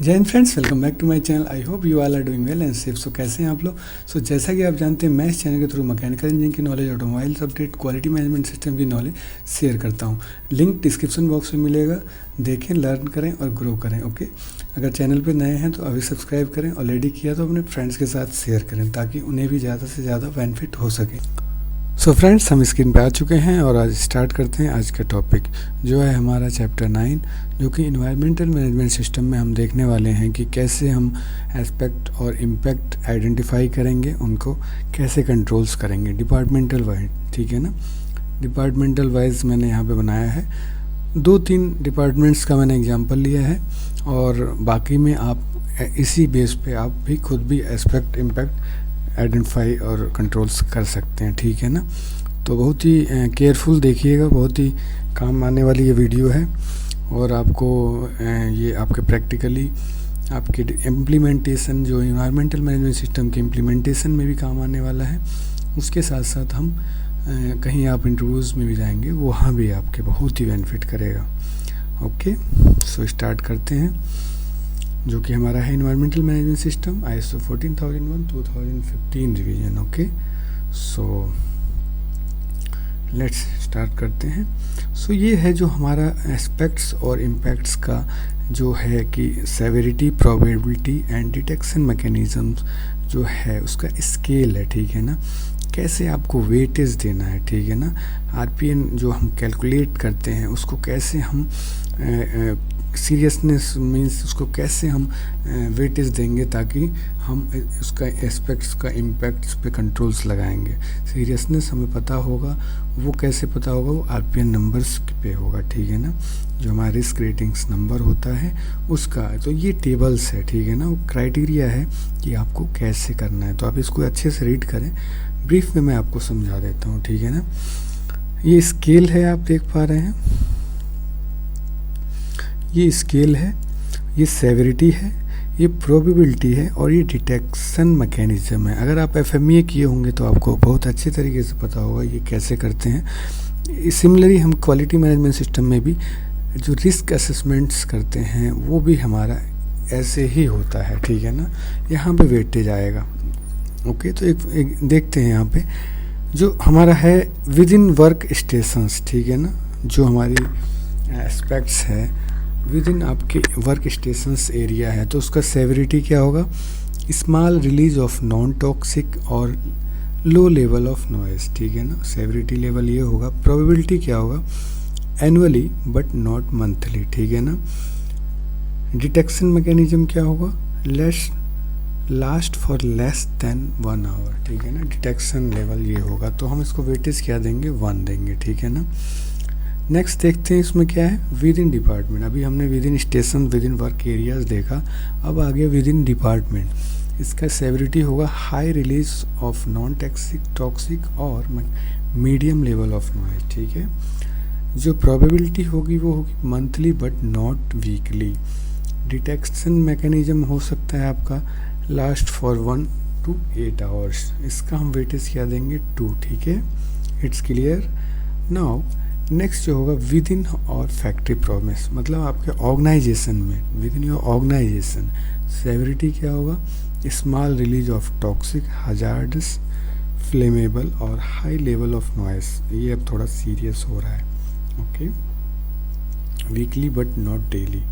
जय हिंद friends, welcome back to my channel. I hope you all are doing well and safe. So कैसे हैं आप लोग? जैसा कि आप जानते हैं, मैं इस चैनल के थ्रू मैकेनिकल इंजीनियरिंग की knowledge, automobile update, quality management system की नॉलेज शेयर करता हूं। लिंक डिस्क्रिप्शन बॉक्स में मिलेगा, देखें, लर्न करें और ग्रो करें। ओके, अगर चैनल पर नए हैं तो अभी सब्सक्राइब करें, ऑलरेडी किया तो अपने फ्रेंड्स के साथ शेयर करें ताकि उन्हें भी ज़्यादा से ज़्यादा बेनिफिट हो सके। फ्रेंड्स, हम स्क्रीन पे आ चुके हैं और आज स्टार्ट करते हैं आज का टॉपिक, जो है हमारा चैप्टर 9, जो कि इन्वायरमेंटल मैनेजमेंट सिस्टम में हम देखने वाले हैं कि कैसे हम एस्पेक्ट और इम्पैक्ट आइडेंटिफाई करेंगे, उनको कैसे कंट्रोल्स करेंगे डिपार्टमेंटल वाइज। ठीक है ना, डिपार्टमेंटल वाइज मैंने यहाँ पे बनाया है। 2-3 डिपार्टमेंट्स का मैंने एग्जांपल लिया है और बाकी में आप इसी बेस पे आप भी खुद भी एस्पेक्ट इम्पैक्ट आइडेंटिफाई और कंट्रोल्स कर सकते हैं। ठीक है ना, तो बहुत ही केयरफुल देखिएगा, बहुत ही काम आने वाली ये वीडियो है और आपको ये आपके प्रैक्टिकली आपके इम्प्लीमेंटेशन, जो इन्वायरमेंटल मैनेजमेंट सिस्टम के इम्प्लीमेंटेशन में भी काम आने वाला है। उसके साथ साथ हम कहीं आप इंटरव्यूज़ में भी जाएंगे, वहाँ भी आपके बहुत ही बेनिफिट करेगा। ओके, सो स्टार्ट करते हैं, जो कि हमारा है environmental management system ISO 14001 2015 revision. Okay, so let's start करते हैं। ये है जो हमारा एस्पेक्ट्स और इम्पैक्ट्स का जो है कि severity, probability and detection mechanisms जो है उसका स्केल है। ठीक है ना, कैसे आपको वेटेज देना है। ठीक है ना, RPN जो हम कैलकुलेट करते हैं उसको कैसे हम सीरियसनेस मीन्स उसको कैसे हम वेटेज देंगे ताकि हम उसका एस्पेक्ट्स का इम्पैक्ट्स पे कंट्रोल्स लगाएंगे। सीरियसनेस हमें पता होगा, वो कैसे पता होगा, वो RPN नंबर्स पे होगा। ठीक है ना, जो हमारा रिस्क रेटिंग्स नंबर होता है उसका। तो ये टेबल्स है, ठीक है ना, वो क्राइटेरिया है कि आपको कैसे करना है। तो आप इसको अच्छे से रीड करें, ब्रीफ में मैं आपको समझा देता हूँ। ठीक है ना, ये स्केल है, आप देख पा रहे हैं, ये स्केल है, ये सेवेरिटी है, ये प्रोबेबिलिटी है और ये डिटेक्शन मैकेनिज्म है। अगर आप FMEA किए होंगे तो आपको बहुत अच्छे तरीके से पता होगा ये कैसे करते हैं। सिमिलरली हम क्वालिटी मैनेजमेंट सिस्टम में भी जो रिस्क असेसमेंट्स करते हैं वो भी हमारा ऐसे ही होता है। ठीक है ना, यहाँ पे वेटेज आएगा। ओके, तो एक देखते हैं यहाँ पे जो हमारा है विद इन वर्क स्टेशंस। ठीक है ना, जो हमारी एस्पेक्ट्स है विद इन आपके वर्क स्टेशंस एरिया है, तो उसका सेवेरिटी क्या होगा, small release of non toxic और लो लेवल ऑफ नॉइज़। ठीक है ना, सेवेरिटी लेवल ये होगा। प्रोबेबिलिटी क्या होगा, एनुअली बट नॉट मंथली। ठीक है ना, डिटेक्शन मैकेनिज्म क्या होगा, last for less than 1 hour. ठीक है ना, डिटेक्शन लेवल ये होगा। तो हम इसको वेटेज क्या देंगे, 1 देंगे। ठीक है ना, नेक्स्ट देखते हैं इसमें क्या है, विद इन डिपार्टमेंट। अभी हमने with in station, with in work areas देखा, अब आगे विद इन डिपार्टमेंट। इसका सेवेरिटी होगा high release of non toxic और मीडियम लेवल ऑफ नॉइज। ठीक है, जो प्रोबेबिलिटी होगी वो होगी monthly but not weekly. Detection mechanism हो सकता है आपका लास्ट फॉर 1 to 8 आवर्स। इसका हम वेटेज क्या देंगे, 2। ठीक है, इट्स क्लियर। नाउ नेक्स्ट जो होगा विद इन और फैक्ट्री प्रोमिस, मतलब आपके ऑर्गेनाइजेशन में, within your organisation severity क्या होगा, small release of toxic, hazardous, flammable और हाई लेवल ऑफ नॉइस। ये अब थोड़ा सीरियस हो रहा है। Okay, weekly but not daily.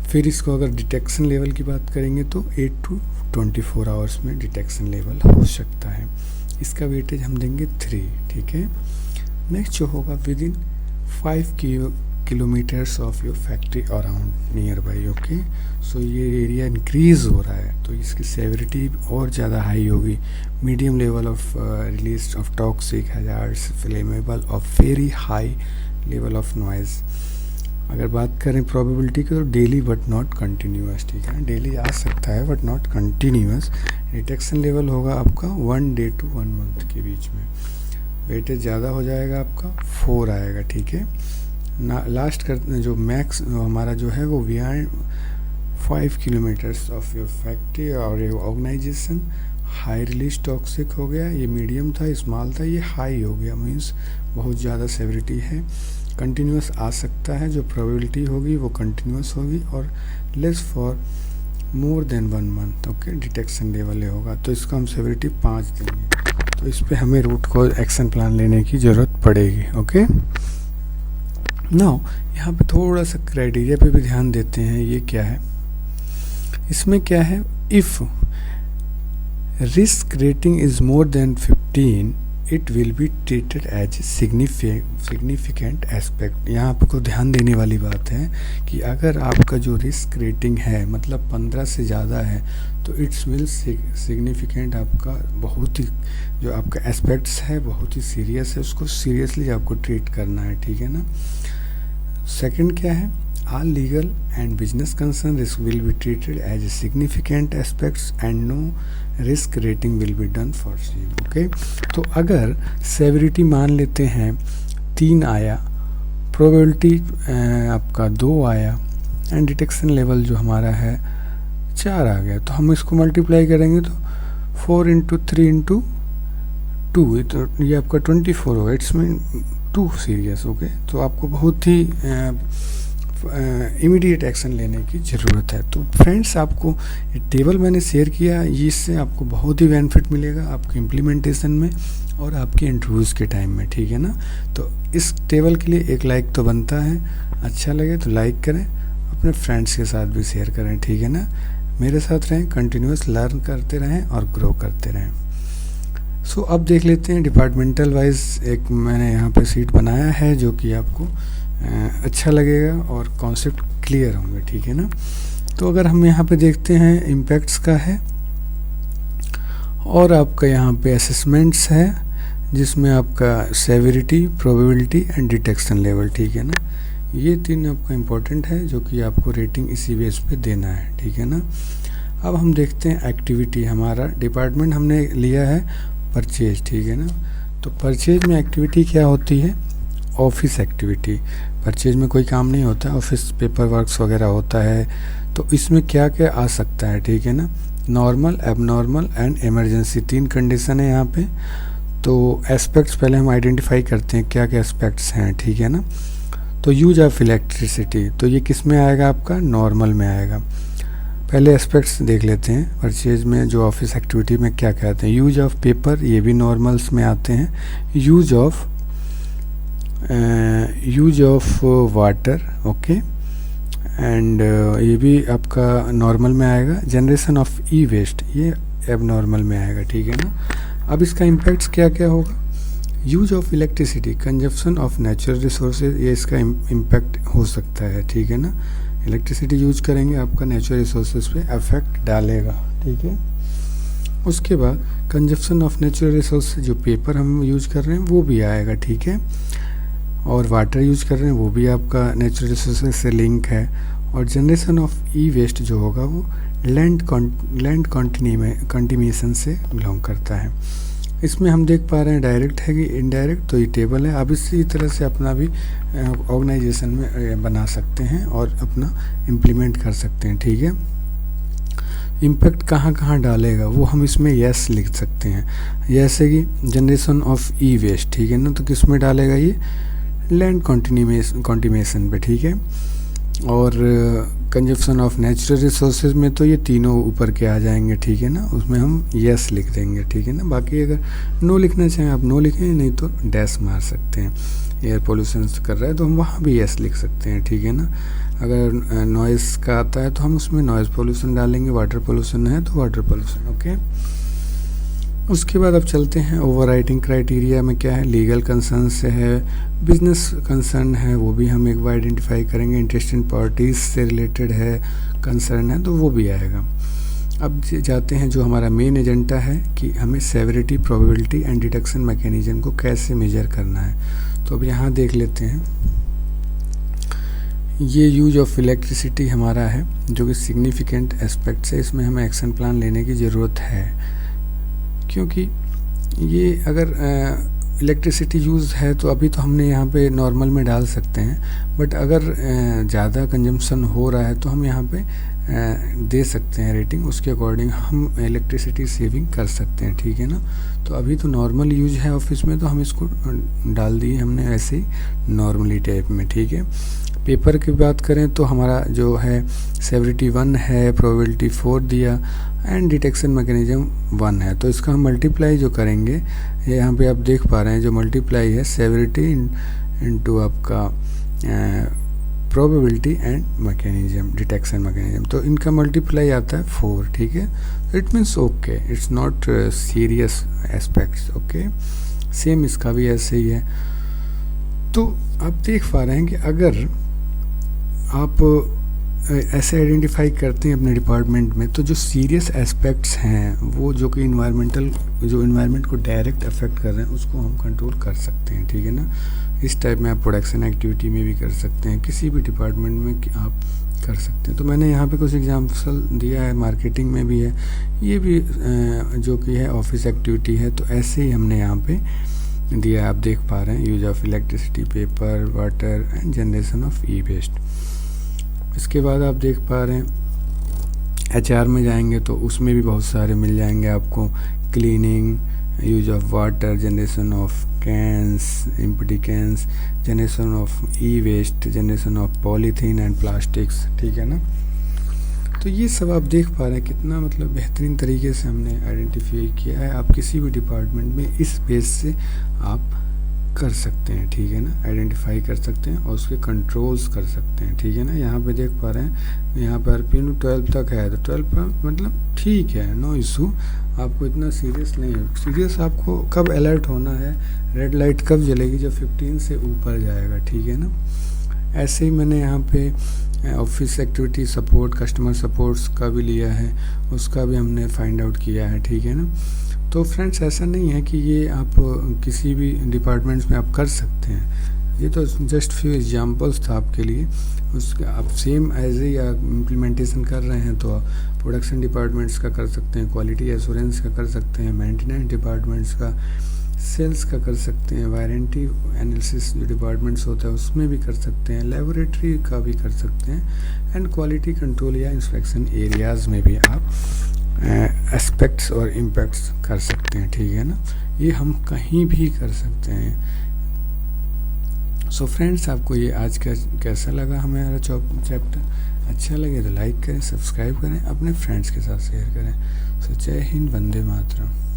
फिर इसको अगर डिटेक्शन लेवल की बात करेंगे तो 8 to 24 आवर्स में डिटेक्शन लेवल हो सकता है। इसका वेटेज हम देंगे 3। ठीक है, नेक्स्ट जो होगा within 5 kilometres of your factory around nearby. Okay, so ये एरिया इंक्रीज हो रहा है तो इसकी सेवेरिटी और ज़्यादा हाई होगी। Medium level of release of toxic, hazards, flammable और very high level of noise. अगर बात करें प्रोबेबिलिटी की तो डेली बट नॉट कंटिन्यूअस। ठीक है ना, डेली आ सकता है but not continuous. Detection level होगा आपका 1 day to 1 month के बीच में। वेटेज ज़्यादा हो जाएगा, आपका 4 आएगा। ठीक है ना, लास्ट कर जो मैक्स हमारा जो है वो beyond 5 kilometres of your factory और your organisation. High release toxic हो गया, ये मीडियम था, स्मॉल था, ये हाई हो गया, मीन्स बहुत ज़्यादा सेवेरिटी है। कंटिन्यूस आ सकता है, जो प्रोबेबिलिटी होगी वो कंटिन्यूस होगी, और less for more than 1 month, okay, detection level होगा। तो इसको हम सेवरिटी 5 देंगे। तो इस पे हमें रूट कॉज एक्शन प्लान लेने की ज़रूरत पड़ेगी, ओके। नाउ यहाँ पे थोड़ा सा क्राइटेरिया पे भी ध्यान देते हैं। ये क्या है, इसमें क्या है, if risk rating is more than 15 it will be treated as significant aspect. यहाँ आपको ध्यान देने वाली बात है कि अगर आपका जो रिस्क रेटिंग है मतलब 15 से ज़्यादा है तो इट्स विल सिग्निफिकेंट, आपका बहुत ही जो आपका एस्पेक्ट्स है बहुत ही सीरियस है, उसको सीरियसली आपको ट्रीट करना है, ठीक है ना। सेकंड क्या है, all legal and business concern risk will be treated as significant aspects and no risk rating will be done for same, okay। तो अगर सेवरिटी मान लेते हैं 3 आया, प्रोबेबिलिटी आपका 2 आया, एंड डिटेक्शन लेवल जो हमारा है 4 आ गया, तो हम इसको मल्टीप्लाई करेंगे तो 4 × 3 × 2, तो ये आपका 24 होगा। It's mean 2 serious, okay. तो आपको बहुत ही इमीडिएट एक्शन लेने की ज़रूरत है। तो फ्रेंड्स, आपको ये टेबल मैंने शेयर किया, इससे आपको बहुत ही बेनिफिट मिलेगा आपके इम्प्लीमेंटेशन में और आपके इंटरव्यूज़ के टाइम में, ठीक है ना। तो इस टेबल के लिए एक लाइक तो बनता है, अच्छा लगे तो लाइक करें, अपने फ्रेंड्स के साथ भी शेयर करें, ठीक है ना। मेरे साथ रहें, कंटिन्यूस लर्न करते रहें और ग्रो करते रहें। सो अब देख लेते हैं डिपार्टमेंटल वाइज एक मैंने यहाँ पे सीट बनाया है जो कि आपको अच्छा लगेगा और कॉन्सेप्ट क्लियर होंगे, ठीक है ना। तो अगर हम यहाँ पे देखते हैं इम्पैक्ट्स का है और आपका यहाँ पे असेसमेंट्स है जिसमें आपका severity, probability and detection level, ठीक है ना। ये 3 आपका इम्पोर्टेंट है जो कि आपको रेटिंग इसी बेस पे देना है, ठीक है ना। अब हम देखते हैं एक्टिविटी। हमारा डिपार्टमेंट हमने लिया है परचेज, ठीक है ना। तो परचेज में एक्टिविटी क्या होती है, ऑफिस एक्टिविटी। परचेज में कोई काम नहीं होता, ऑफिस पेपर वर्क्स वगैरह होता है। तो इसमें क्या क्या आ सकता है, ठीक है ना। Normal, abnormal and emergency 3 condition है यहाँ पे। तो एस्पेक्ट्स पहले हम आइडेंटिफाई करते हैं क्या क्या एस्पेक्ट्स हैं, ठीक है ना। तो यूज ऑफ इलेक्ट्रिसिटी, तो ये किस में आएगा, आपका नॉर्मल में आएगा। पहले एस्पेक्ट्स देख लेते हैं परचेज में जो ऑफिस एक्टिविटी में क्या क्या आते हैं। यूज ऑफ पेपर, ये भी नॉर्मल्स में आते हैं। Use of water, okay, and ये भी आपका नॉर्मल में आएगा। जनरेशन ऑफ ई वेस्ट, ये एबनॉर्मल में आएगा, ठीक है ना। अब इसका इम्पैक्ट्स क्या क्या होगा, use of electricity, consumption of natural resources, ये इसका इम्पैक्ट हो सकता है, ठीक है ना। इलेक्ट्रिसिटी यूज करेंगे आपका नेचुरल रिसोर्सेज पे इफेक्ट डालेगा, ठीक है। उसके बाद कंजप्शन ऑफ नेचुरल रिसोर्सेज, जो पेपर हम यूज कर रहे हैं वो भी आएगा, ठीक है। और वाटर यूज कर रहे हैं वो भी आपका नेचुरल रिसोर्सेज से लिंक है। और जनरेशन ऑफ ई वेस्ट जो होगा वो लैंड कंटिन्यूएशन से बिलोंग करता है। इसमें हम देख पा रहे हैं डायरेक्ट है कि इनडायरेक्ट, तो ये टेबल है। आप इसी तरह से अपना भी ऑर्गेनाइजेशन में बना सकते हैं और अपना इम्प्लीमेंट कर सकते हैं, ठीक है। इम्पैक्ट कहाँ कहाँ डालेगा वो हम इसमें यस लिख सकते हैं, जैसे कि जनरेशन ऑफ ई वेस्ट, ठीक है ना। तो किस में डालेगा, ये लैंड कंटिन्यूएशन पे, ठीक है। और कंजप्शन ऑफ नेचुरल रिसोर्सेज में तो ये तीनों ऊपर के आ जाएंगे, ठीक है ना। उसमें हम यस लिख देंगे, ठीक है ना। बाकी अगर नो लिखना चाहें आप नो लिखें, नहीं तो डैश मार सकते हैं। एयर पोल्यूशन कर रहा है तो हम वहाँ भी यस लिख सकते हैं, ठीक है ना। अगर नॉइज़ का आता है तो हम उसमें नॉइज़ पोल्यूशन डालेंगे, वाटर पोल्यूशन है तो वाटर पोल्यूशन, ओके। उसके बाद अब चलते हैं ओवरराइटिंग क्राइटेरिया में क्या है, लीगल कंसर्न से है, बिजनेस कंसर्न है वो भी हम एक बार आइडेंटिफाई करेंगे, इंटरेस्टेड पार्टीज से रिलेटेड है कंसर्न है तो वो भी आएगा। अब जाते हैं जो हमारा मेन एजेंडा है कि हमें severity, probability and detection mechanism को कैसे मेजर करना है। तो अब यहाँ देख लेते हैं, ये यूज ऑफ इलेक्ट्रिसिटी हमारा है जो कि सिग्निफिकेंट एस्पेक्ट है। इसमें हमें एक्शन प्लान लेने की ज़रूरत है, क्योंकि ये अगर इलेक्ट्रिसिटी यूज़ है तो अभी तो हमने यहाँ पे नॉर्मल में डाल सकते हैं, बट अगर ज़्यादा कंजम्पशन हो रहा है तो हम यहाँ पे दे सकते हैं रेटिंग, उसके अकॉर्डिंग हम इलेक्ट्रिसिटी सेविंग कर सकते हैं, ठीक है ना। तो अभी तो नॉर्मल यूज है ऑफिस में, तो हम इसको डाल दिए हमने ऐसे ही नॉर्मली टाइप में, ठीक है। पेपर की बात करें तो हमारा जो है सेवरिटी 1 है, प्रोबेबिलिटी 4 दिया एंड डिटेक्शन मैकेनिज्म 1 है। तो इसका हम मल्टीप्लाई जो करेंगे, ये यहाँ पे आप देख पा रहे हैं जो मल्टीप्लाई है सेवरिटी इनटू आपका probability and mechanism, detection mechanism, तो इनका मल्टीप्लाई आता है 4, ठीक है। It means okay, it's not serious aspects, okay. Same इसका भी ऐसे ही है। तो आप देख पा रहे हैं कि अगर आप ऐसे आइडेंटिफाई करते हैं अपने डिपार्टमेंट में, तो जो सीरियस एस्पेक्ट्स हैं वो जो कि इन्वायरमेंट को डायरेक्ट अफेक्ट कर रहे हैं उसको हम कंट्रोल कर सकते हैं, ठीक है ना। इस टाइप में आप प्रोडक्शन एक्टिविटी में भी कर सकते हैं, किसी भी डिपार्टमेंट में आप कर सकते हैं। तो मैंने यहाँ पे कुछ एग्जाम्पल दिया है, मार्केटिंग में भी है, ये भी जो कि है ऑफिस एक्टिविटी है। तो ऐसे ही हमने यहाँ पे दिया, आप देख पा रहे हैं, use of electricity, paper, water and generation of e waste. इसके बाद आप देख पा रहे हैं HR में जाएंगे तो उसमें भी बहुत सारे मिल जाएंगे आपको, cleaning, use of water, generation of cans, empty cans, generation of e waste, generation of polythene and plastics, ठीक है ना। तो ये सब आप देख पा रहे हैं कितना मतलब बेहतरीन तरीके से हमने आइडेंटिफाई किया है। आप किसी भी डिपार्टमेंट में इस बेस से आप कर सकते हैं, ठीक है ना, आइडेंटिफाई कर सकते हैं और उसके कंट्रोल्स कर सकते हैं, ठीक है ना। यहाँ पे देख पा रहे हैं, यहाँ पर RPN 12 तक है, तो 12 पर मतलब ठीक है, नो इशू, आपको इतना सीरियस नहीं है। सीरियस आपको कब अलर्ट होना है, रेड लाइट कब जलेगी, जब 15 से ऊपर जाएगा, ठीक है ना। ऐसे ही मैंने यहाँ पे office activity support, customer supports का भी लिया है, उसका भी हमने फाइंड आउट किया है, ठीक है ना। तो फ्रेंड्स ऐसा नहीं है कि ये आप किसी भी डिपार्टमेंट्स में आप कर सकते हैं, ये तो जस्ट फ्यू एग्जांपल्स था आपके लिए। उसके आप सेम एज ए या इम्प्लीमेंटेशन कर रहे हैं तो प्रोडक्शन डिपार्टमेंट्स का कर सकते हैं, क्वालिटी एश्योरेंस का कर सकते हैं, मेंटेनेंस डिपार्टमेंट्स का, सेल्स का कर सकते हैं, वारंटी एनालिसिस जो डिपार्टमेंट्स होता है उसमें भी कर सकते हैं, लेबोरेटरी का भी कर सकते हैं, एंड क्वालिटी कंट्रोल या इंस्पेक्शन एरियाज़ में भी आप एस्पेक्ट्स और इम्पैक्ट्स कर सकते हैं, ठीक है ना। ये हम कहीं भी कर सकते हैं। सो फ्रेंड्स, आपको ये आज का कैसा लगा हमारा चैप्टर? अच्छा लगे तो लाइक करें, सब्सक्राइब करें, अपने फ्रेंड्स के साथ शेयर करें। सो जय हिंद, वंदे मातरम।